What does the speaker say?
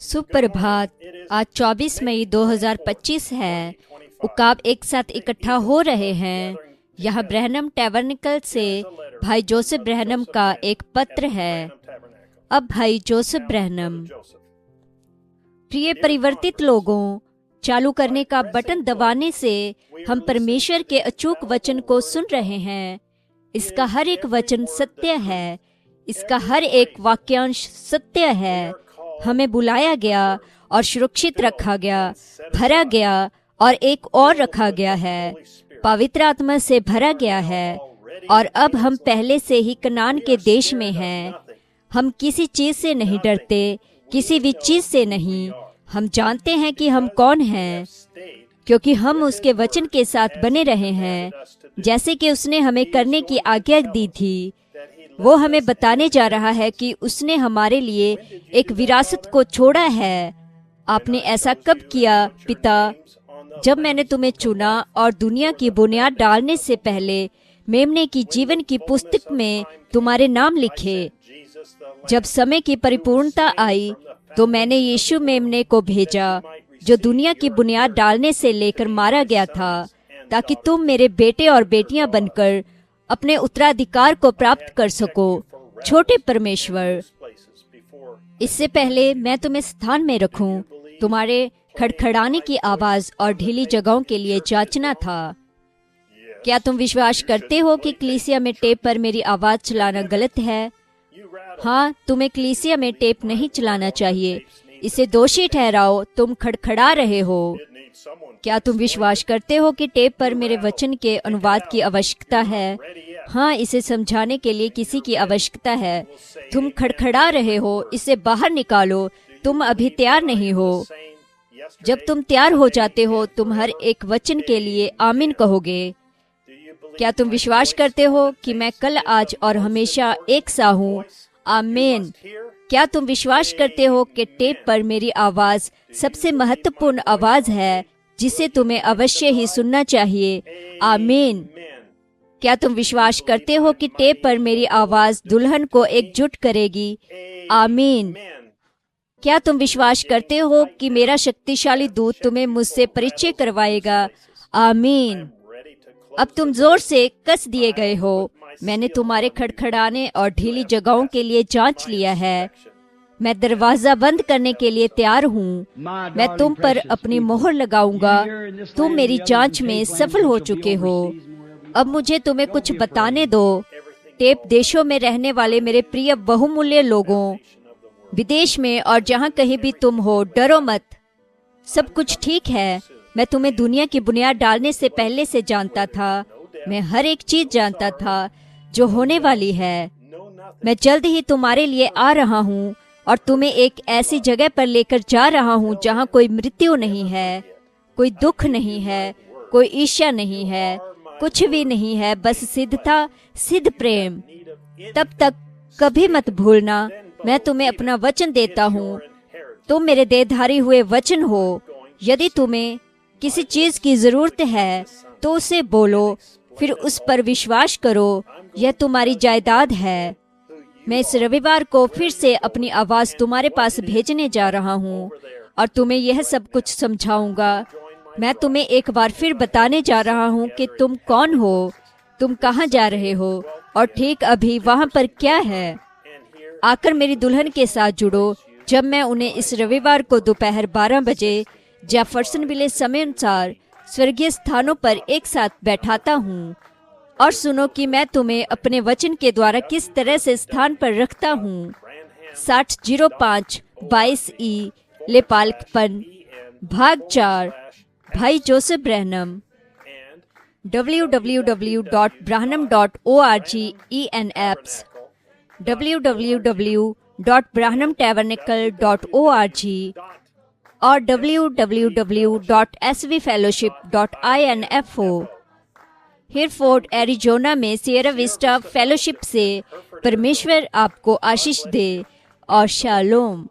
सुप्रभात। आज 24 मई 2025 है। उकाब एक साथ इकट्ठा हो रहे हैं। यह ब्रहनम टैबरनेकल से भाई जोसेफ ब्रहनम का एक पत्र है। अब भाई जोसेफ ब्रहनम। प्रिय परिवर्तित लोगों, चालू करने का बटन दबाने से हम परमेश्वर के अचूक वचन को सुन रहे हैं। इसका हर एक वचन सत्य है। इसका हर एक वाक्यांश सत्य है। हमें बुलाया गया और सुरक्षित रखा गया, भरा गया और एक और रखा गया है, पवित्र आत्मा से भरा गया है। और अब हम पहले से ही कनान के देश में हैं। हम किसी चीज से नहीं डरते, किसी भी चीज से नहीं। हम जानते हैं कि हम कौन हैं, क्योंकि हम उसके वचन के साथ बने रहे हैं, जैसे कि उसने हमें करने की आज्ञा दी थी। वो हमें बताने जा रहा है कि उसने हमारे लिए एक विरासत को छोड़ा है। आपने ऐसा कब किया, पिता? जब मैंने तुम्हें चुना और दुनिया की बुनियाद डालने से पहले मेमने की जीवन की पुस्तक में तुम्हारे नाम लिखे। जब समय की परिपूर्णता आई तो मैंने यीशु मेमने को भेजा, जो दुनिया की बुनियाद डालने से लेकर मारा गया था, ताकि तुम मेरे बेटे और बेटियां बनकर अपने उत्तराधिकार को प्राप्त कर सको। छोटे परमेश्वर, इससे पहले मैं तुम्हें स्थान में रखूं, तुम्हारे खड़खड़ाने की आवाज और ढीली जगहों के लिए जांचना था। क्या तुम विश्वास करते हो कि कलीसिया में टेप पर मेरी आवाज चलाना गलत है? हाँ, तुम्हें कलीसिया में टेप नहीं चलाना चाहिए। इसे दोषी ठहराओ। तुम खड़खड़ा रहे हो। क्या तुम विश्वास करते हो कि टेप पर मेरे वचन के अनुवाद की आवश्यकता है? हाँ, इसे समझाने के लिए किसी की आवश्यकता है। तुम खड़खड़ा रहे हो। इसे बाहर निकालो। तुम अभी तैयार नहीं हो। जब तुम तैयार हो जाते हो, तुम हर एक वचन के लिए आमीन कहोगे। क्या तुम विश्वास करते हो कि मैं कल, आज और हमेशा एक सा हूँ? आमीन। क्या तुम विश्वास करते हो कि टेप पर मेरी आवाज सबसे महत्वपूर्ण आवाज है, जिसे तुम्हें अवश्य ही सुनना चाहिए? आमीन। क्या तुम विश्वास करते हो कि टेप पर मेरी आवाज दुल्हन को एकजुट करेगी? आमीन। क्या तुम विश्वास करते हो कि मेरा शक्तिशाली दूत तुम्हें मुझसे परिचय करवाएगा? आमीन। अब तुम जोर से कस दिए गए हो। मैंने तुम्हारे खड़खड़ाने और ढीली जगहों के लिए जांच लिया है। मैं दरवाजा बंद करने के लिए तैयार हूँ। मैं तुम पर अपनी मोहर लगाऊंगा। तुम मेरी जांच में सफल हो चुके हो। अब मुझे तुम्हें कुछ बताने दो। टेप देशों में रहने वाले मेरे प्रिय बहुमूल्य लोगों, विदेश में और जहाँ कहीं भी तुम हो, डरो मत। सब कुछ ठीक है। मैं तुम्हें दुनिया की बुनियाद डालने से पहले से जानता था। मैं हर एक चीज जानता था जो होने वाली है। मैं जल्द ही तुम्हारे लिए आ रहा हूँ और तुम्हें एक ऐसी जगह पर लेकर जा रहा हूँ जहाँ कोई मृत्यु नहीं है, कोई दुख नहीं है, कोई ईर्ष्या नहीं है, कुछ भी नहीं है, बस सिद्धता, सिद्ध प्रेम। तब तक कभी मत भूलना, मैं तुम्हें अपना वचन देता हूँ। तुम मेरे देहधारी हुए वचन हो। यदि तुम्हें किसी चीज की जरूरत है तो उसे बोलो, फिर उस पर विश्वास करो। यह तुम्हारी जायदाद है। मैं इस रविवार को फिर से अपनी आवाज तुम्हारे पास भेजने जा रहा हूँ और तुम्हें यह सब कुछ समझाऊंगा। मैं तुम्हें एक बार फिर बताने जा रहा हूँ कि तुम कौन हो, तुम कहाँ जा रहे हो और ठीक अभी वहाँ पर क्या है। आकर मेरी दुल्हन के साथ जुड़ो जब मैं उन्हें इस रविवार को दोपहर 12 बजे जेफरसनविले समय अनुसार स्वर्गीय स्थानों पर एक साथ बैठाता हूँ। और सुनो कि मैं तुम्हें अपने वचन के द्वारा किस तरह से स्थान पर रखता हूँ। 6005 22 ई लेपालकपन, भाग 4, भाई जोसेफ ब्रहनम। www.branham.org ENAPS, www.branhamtabernacle.org और www.svfellowship.info। हिरफोर्ड, एरिजोना में सिएरा विस्टा फेलोशिप से परमेश्वर आपको आशीष दे और शालोम।